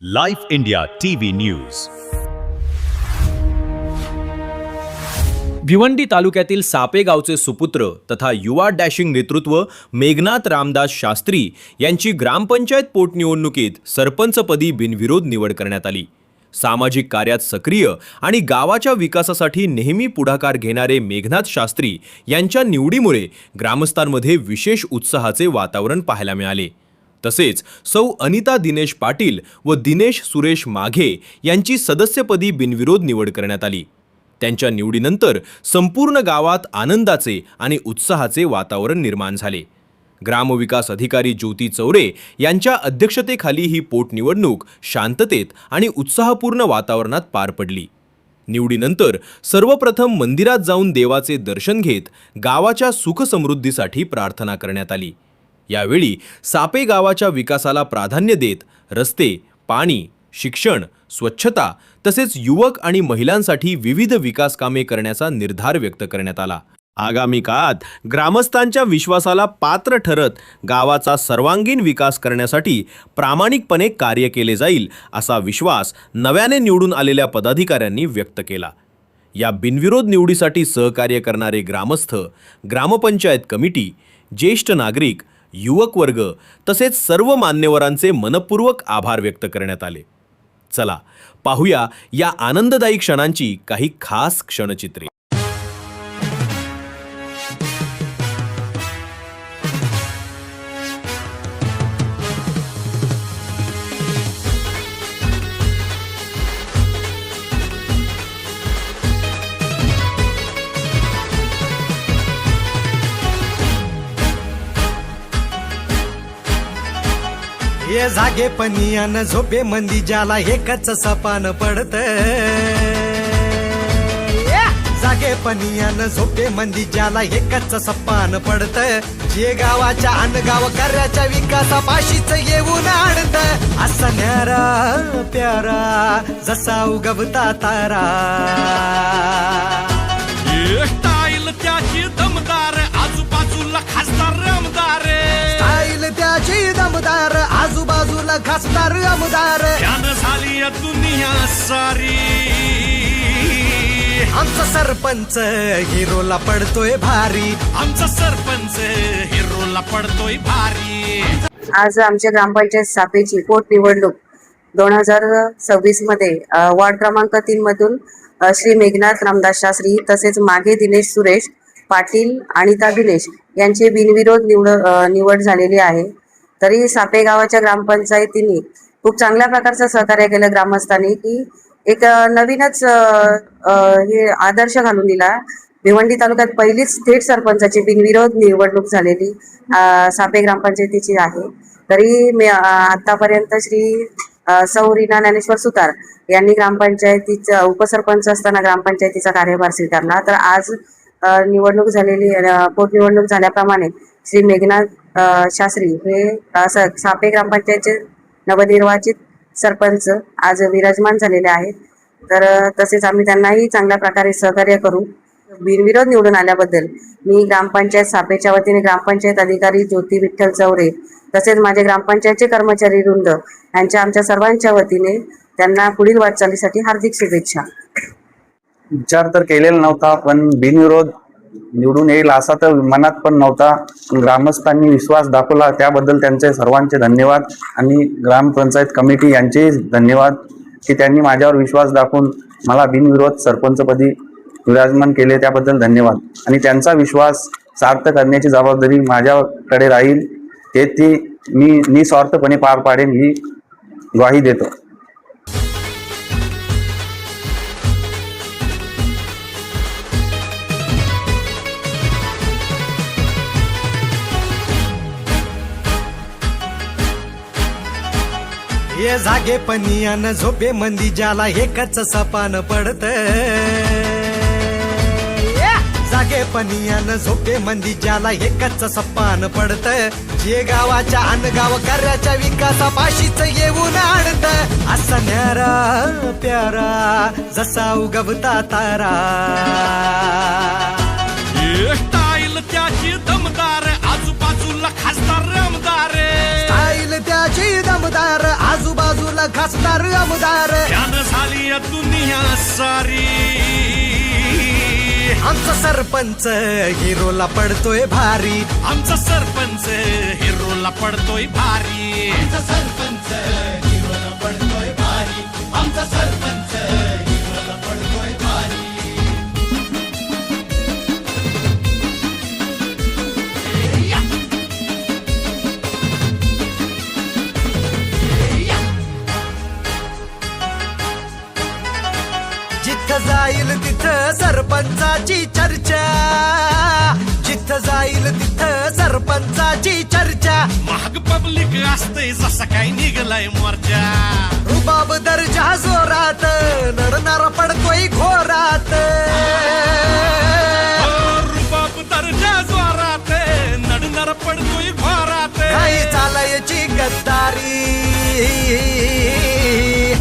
Life India TV news. Bhiwandi तालुक्यातील सापे गावचे सुपुत्र तथा युवा डॅशिंग नेतृत्व मेघनाथ रामदास शास्त्री यांची ग्रामपंचायत पोटनिवडणुकीत सरपंचपदी बिनविरोध निवड करण्यात आली. सामाजिक कार्यात सक्रिय आणि गावाच्या विकासासाठी नेहमी पुढाकार घेणारे मेघनाथ शास्त्री यांच्या निवडीमुळे ग्रामस्थांमध्ये विशेष उत्साहाचे वातावरण पाहायला मिळाले. तसेच सौ अनिता दिनेश पाटील व दिनेश सुरेश माघे यांची सदस्यपदी बिनविरोध निवड करण्यात आली. त्यांच्या निवडीनंतर संपूर्ण गावात आनंदाचे आणि उत्साहाचे वातावरण निर्माण झाले. ग्रामविकास अधिकारी ज्योती चौरे यांच्या अध्यक्षतेखाली ही पोटनिवडणूक शांततेत आणि उत्साहपूर्ण वातावरणात पार पडली. निवडीनंतर सर्वप्रथम मंदिरात जाऊन देवाचे दर्शन घेत गावाच्या सुखसमृद्धीसाठी प्रार्थना करण्यात आली. यावेळी सापे गावाच्या विकासाला प्राधान्य देत रस्ते, पाणी, शिक्षण, स्वच्छता तसेच युवक आणि महिलांसाठी विविध विकास कामे करण्याचा निर्धार व्यक्त करण्यात आला. आगामी काळात ग्रामस्थांच्या विश्वासाला पात्र ठरत गावाचा सर्वांगीण विकास करण्यासाठी प्रामाणिकपणे कार्य केले जाईल असा विश्वास नव्याने निवडून आलेल्या पदाधिकाऱ्यांनी व्यक्त केला. या बिनविरोध निवडीसाठी सहकार्य करणारे ग्रामस्थ, ग्रामपंचायत कमिटी, ज्येष्ठ नागरिक, युवक वर्ग तसेच सर्व मान्यवरांचे मनपूर्वक आभार व्यक्त करण्यात आले. चला पाहूया या आनंददायी क्षणांची काही खास क्षणचित्रे. ये जागे पनियान झोपे मंदी ज्याला एकच सपान पडत. जागे पनियान झोपे मंदी ज्याला एकच सपान पडत. जे गावाच्या अनगाव कार्याच्या विकासापाशीच येऊन आणत. असा न्यारा प्यारा जसा उगवता तारा. स्टाईल त्याची दमदार आजूबाजूला खासदार आमदार. स्टाईल त्याची दमदार आजूबाजूला खासदार आमदार. त्यानं झाली दुनिया सारी. आमचा सरपंच हिरोला पडतोय भारी. आमचा सरपंच हिरोला पडतोय भारी. आज आमच्या ग्रामपंचायत सापेची पोटनिवडणूक 2026 मध्ये वार्ड क्रमांक 3 मधून श्री मेघनाथ रामदास शास्त्री तसेच माघे दिनेश सुरेश पाटील, अनिता दिनेश यांची बिनविरोध निवड झालेली आहे. तरी सापे गावाच्या ग्रामपंचायतीने खूप चांगल्या प्रकारचं सहकार्य केलं ग्रामस्थांनी, की एक नवीनच हे आदर्श घालून दिला. भिवंडी तालुक्यात पहिलीच थेट सरपंचाची बिनविरोध निवडणूक झालेली सापे ग्रामपंचायतीची आहे. तरी आतापर्यंत श्री सौ रीना ज्ञानेश्वर सुतार यांनी ग्रामपंचायतीचा उपसरपंच असताना ग्रामपंचायतीचा कार्यभार स्वीकारला. तर आज निवडणूक झालेली पोटनिवडणूक झाल्याप्रमाणे श्री मेघनाथ शास्त्री हे सापे ग्रामपंचायतचे नवनिर्वाचित सरपंच आज विराजमान झालेले आहेत. तर तसेच आम्ही त्यांनाही चांगल्या प्रकारे सहकार्य करू. बिनविरोध निवडून आल्याबद्दल मी ग्रामपंचायत सापेच्या वतीने ग्रामपंचायत अधिकारी ज्योती विठ्ठल चौरे तसेच माझे ग्रामपंचायतचे कर्मचारी वृंद यांच्या आमच्या सर्वांच्या वतीने त्यांना पुढील वाटचालीसाठी हार्दिक शुभेच्छा. विचार तर केलेला नव्हता, पण बिनविरोध निवडून येईल असा तर मनात पण नव्हता. ग्रामस्थांनी विश्वास दाखवला त्याबद्दल त्यांचे सर्वांचे धन्यवाद आणि ग्रामपंचायत कमिटी यांचे धन्यवाद की त्यांनी माझ्यावर विश्वास दाखवून मला बिनविरोध सरपंचपदी विराजमान केले, त्याबद्दल धन्यवाद. आणि त्यांचा विश्वास सार्थ करण्याची जबाबदारी माझ्याकडे राहील, ती मी निस्वार्थपणे पार पाडेन ही ग्वाही देतो. ये जागे पनियान झोपे मंदी ज्याला एकच सपान पडत. जागे पनियान झोपे मंदी ज्याला एकच सपान पडत. जे गावाच्या अनगाव कार्याच्या विकासापाशीच येऊन आणत. असा न्यारा प्यारा जसा उगवता तारा. स्टाईल त्याची दमदार आजूबाजूला खासदार आमदार. स्टाईल त्याची दमदार आजूबाजूला खासदार आमदार त्यानं झाली या दुनिया सारी. आमचा सरपंच हिरोला पडतोय भारी. आमचा सरपंच हिरोला पडतोय भारी. आमचा सरपंच हिरोला पडतोय भारी. आमचा सरपंच हिरोला पडतोय भारी. जिथं जाईल तिथं सरपंचाची चर्चा. जिथं जाईल तिथं सरपंचाची चर्चा. महाग पब्लिक असतंय जसा काय निघलाय मोर्चा. रुबाब दर्जा जोरात नडणारा पडतोय घोरात. रुबाब दर्जा जोरात नडणार पडतोय घोरात. काही चालायची गद्दारी.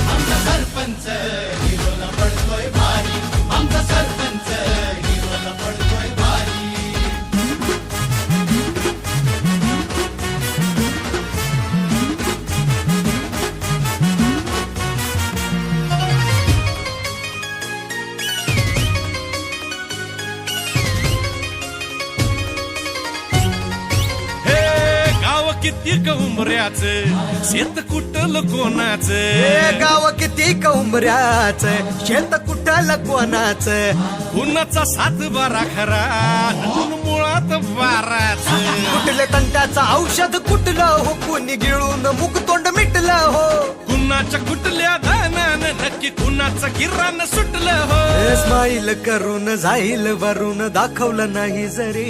आमचा सरपंच हिरोला पडतोय भारी. आमचा सरपंच हिरोला पडतोय भारी. हे गाव किती कौंबऱ्याचं शेत कुठलं कोणाचं. हे गाव किती कौंबऱ्याच शेत कुठलं कोणाच. कुणाचा सात बारा खरा नजून मुळात बाराच. कुठले तंटाचं औषध कुठलं हो. कुणी गिळून मुखतोंड मिटलं हो. कुणाच्या कुठल्या दानानं नक्की कुणाचं किराण सुटलं हो. स्माईल करून जाईल वरून दाखवलं नाही जरी.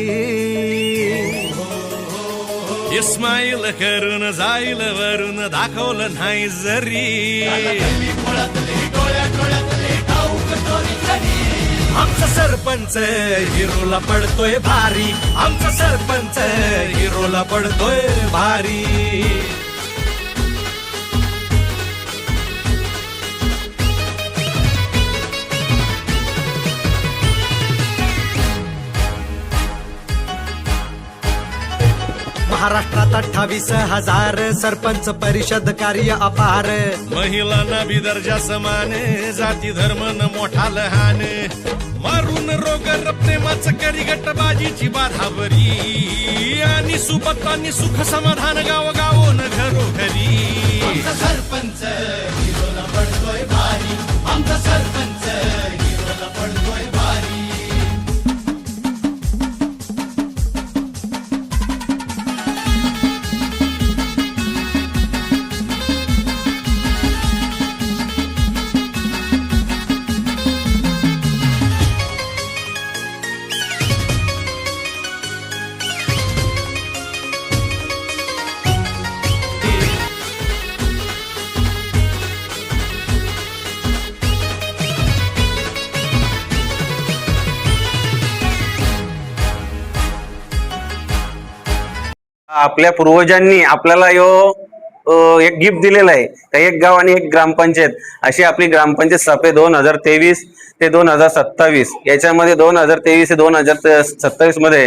इस्माईल करून जाईल वरून दाखवलं नाही जरी. आमचा सरपंच हिरोला पडतोय भारी. आमचा सरपंच हिरोला पडतोय भारी. महाराष्ट्रात 28,000 सरपंच परिषद कार्य अपार. महिलांना बी दर्जा समान जाती धर्म न मोठा लहान. मारून रोग प्रेमाचं करी गटबाजीची बाधाबरी. आणि सुबत आणि सुख समाधान गाव गावोन घरोघरी. आमचा सरपंच हिरोला पडतोय भारी. आमचा सरपंच हिरोला पडतोय भारी. आपल्या पूर्वजांनी आपल्याला एक गिफ्ट दिलेला आहे. एक गाव आणि एक ग्रामपंचायत अशी आपली ग्रामपंचायत स्थापे 2023 ते 2027. याच्यामध्ये 2023 ते 2027 मध्ये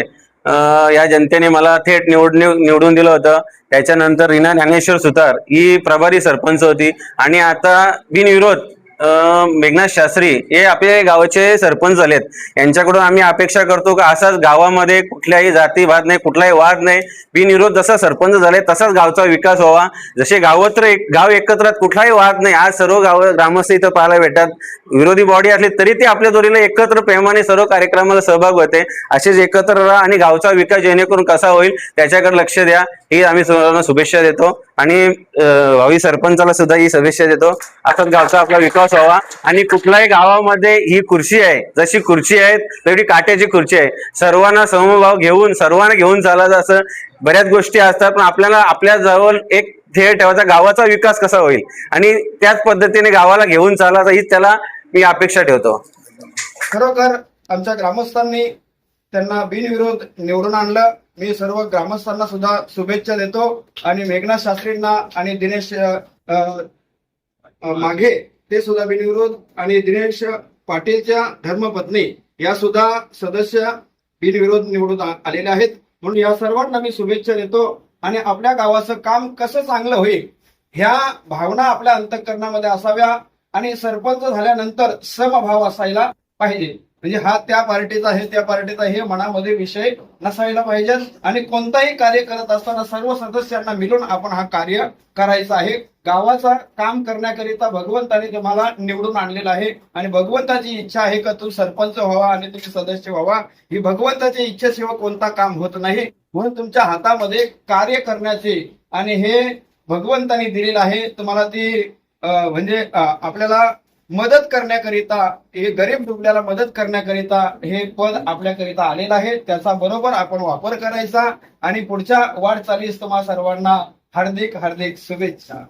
या जनतेने मला थेट निवडून दिलं होतं. त्याच्यानंतर रीना ज्ञानेश्वर सुतार ही प्रभारी सरपंच होती आणि आता बिनविरोध मेघनाथ शास्त्री हे आपल्या गावाचे सरपंच झालेत. यांच्याकडून आम्ही अपेक्षा करतो की असाच गावामध्ये कुठल्याही जातीवाद नाही, कुठलाही वाद नाही, बिनविरोध जसा सरपंच झाले तसाच गावचा विकास व्हावा. जसे गाव एकत्र कुठलाही वाद नाही. आज सर्व ग्रामस्थ इथं पाहायला भेटतात. विरोधी बॉडी असली तरी ते आपल्या जोडीला एकत्र प्रेमाने सर्व कार्यक्रमाला सहभाग होते. असेच एकत्र राहा आणि गावचा विकास जेणेकरून कसा होईल त्याच्याकडे लक्ष द्या. ही आम्ही सर्वांना शुभेच्छा देतो आणि भावी सरपंचाला सुद्धा ही शुभेच्छा देतो. असाच गावचा आपला विकास व्हावा आणि कुठल्याही गावामध्ये ही खुर्ची आहे, जशी खुर्ची आहे तेवढी काट्याची खुर्ची आहे. सर्वांना समभाव घेऊन सर्वांना घेऊन चालायचं असं बऱ्याच गोष्टी असतात. पण आपल्याला आपल्या जवळ एक ध्येय ठेवायचा गावाचा विकास कसा होईल आणि त्याच पद्धतीने गावाला घेऊन चालायचा हीच त्याला मी अपेक्षा ठेवतो. खरोखर आमच्या ग्रामस्थांनी त्यांना बिनविरोध निवडून आणलं. मी सर्व ग्रामस्थांना सुद्धा शुभेच्छा देतो आणि मेघनाथ शास्त्रींना आणि दिनेश माघे ते सुद्धा बिनविरोध आणि दिनेश पाटीलच्या धर्मपत्नी या सुद्धा सदस्य बिनविरोध निवडून आलेले आहेत. म्हणून या सर्वांना मी शुभेच्छा देतो आणि आपल्या गावाचं काम कसं चांगलं होईल ह्या भावना आपल्या अंतःकरणामध्ये असाव्या आणि सरपंच झाल्यानंतर समभाव असायला पाहिजे. म्हणजे हा त्या पार्टीचा आहे त्या पार्टीचा हे मनामध्ये विषय नसायला पाहिजेत आणि कोणताही कार्य करत असताना सर्व सदस्यांना मिळून आपण हा कार्य करायचा आहे. गावाचा काम करण्याकरिता भगवंताने तुम्हाला निवडून आणलेलं आहे आणि भगवंताची इच्छा आहे का तू सरपंच व्हावा आणि तुम्ही सदस्य व्हावा. ही भगवंताच्या इच्छेशिवाय कोणता काम होत नाही. म्हणून तुमच्या हातामध्ये कार्य करण्याचे आणि हे भगवंताने दिलेलं आहे तुम्हाला ती म्हणजे आपल्याला मदत करण्याकरिता, हे गरीब दुबळ्याला मदत करण्याकरिता हे पद आपल्याकरिता आलेलं आहे. त्याचा बरोबर आपण वापर करायचा आणि पुढच्या वाटचालीस तुम्हा सर्वांना हार्दिक हार्दिक शुभेच्छा.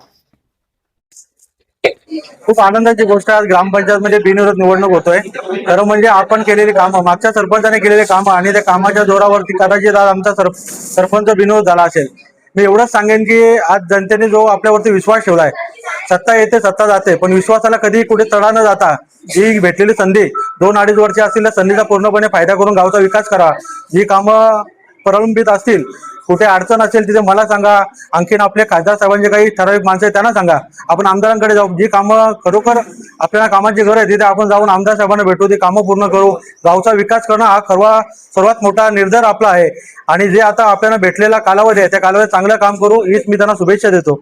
खूप आनंदाची गोष्ट आज ग्रामपंचायतमध्ये बिनविरोध निवडणूक होतोय. खरं म्हणजे आपण केलेली कामं, मागच्या सरपंचाने केलेली कामं आणि त्या कामाच्या जोरावरती कदाचित आज आमचा सरपंच बिनविरोध झाला असेल. मी एवढंच सांगेन की आज जनतेने जो आपल्यावरती विश्वास ठेवलाय, सत्ता येते सत्ता जाते पण विश्वासाला कधी कुठे तडा न जाता जी भेटलेली संधी 2-2.5 वर्ष असतील त्या संधीचा पूर्णपणे फायदा करून गावचा विकास करा. जी कामं प्रलंबित असतील, कुठे अडचण असेल तिथे मला सांगा. आणखीन आपले खासदार साहेबांचे काही ठराविक माणसं आहेत त्यांना सांगा. आपण आमदारांकडे जाऊ. जी कामं खरोखर आपल्याला कामाची गरज आहे तिथे आपण जाऊन आमदार साहेबांना भेटू, ती कामं पूर्ण करू. गावचा विकास करणं हा सर्वात मोठा निर्धार आपला आहे आणि जे आता आपल्याला भेटलेला कालावधी आहे त्या कालावधीत चांगलं काम करू हीच मी त्यांना शुभेच्छा देतो.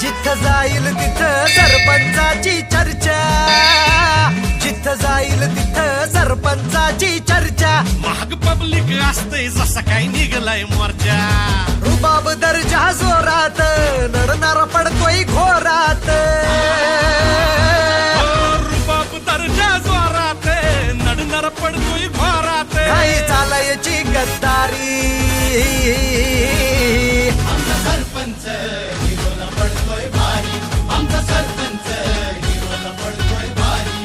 जिथं जाईल तिथं सरपंचाची चर्चा, जिथं जाईल तिथं सरपंचाची चर्चा. महाग पब्लिक असते जसं काही निघलाय मोर्चा. रुबाब दर्जा जोरात नडणारा पडतोय घोरात. रुबाब दर्जा जोरात नडणार पडतोय घोरात. काही चालायची गद्दारी. आमचा सरपंच हिरोला पडतोय भारी. आमचा सरपंच हिरोला पडतोय भारी.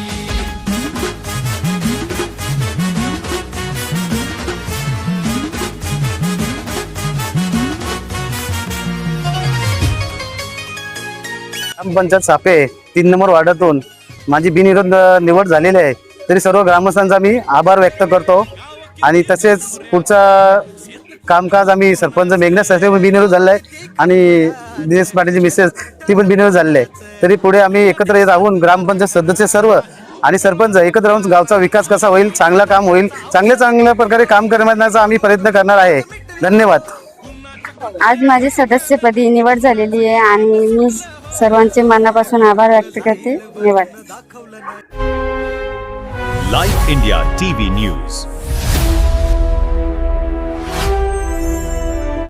ग्रामपंचायत सापे 3 नंबर वार्डातून माझी बिनविरोध निवड झालेली आहे. तरी सर्व ग्रामस्थांचा मी आभार व्यक्त करतो आणि तसेच पुढचा कामकाज आम्ही सरपंच मेघना शास्त्री बिनविरोध झालेला आहे आणि दिनेश पाटीलची मिसेस ती पण बिनविरोध झालेली आहे. तरी पुढे आम्ही एकत्र येत राहून ग्रामपंचायत सदस्य सर्व आणि सरपंच एकत्र राहून गावचा विकास कसा होईल, चांगला काम होईल, चांगल्या प्रकारे काम करण्याचा आम्ही प्रयत्न करणार आहे. धन्यवाद. आज माझी सदस्यपदी निवड झालेली आहे आणि मी सर्वांचे मनापासून आभार व्यक्त करते. धन्यवाद. Live India TV news.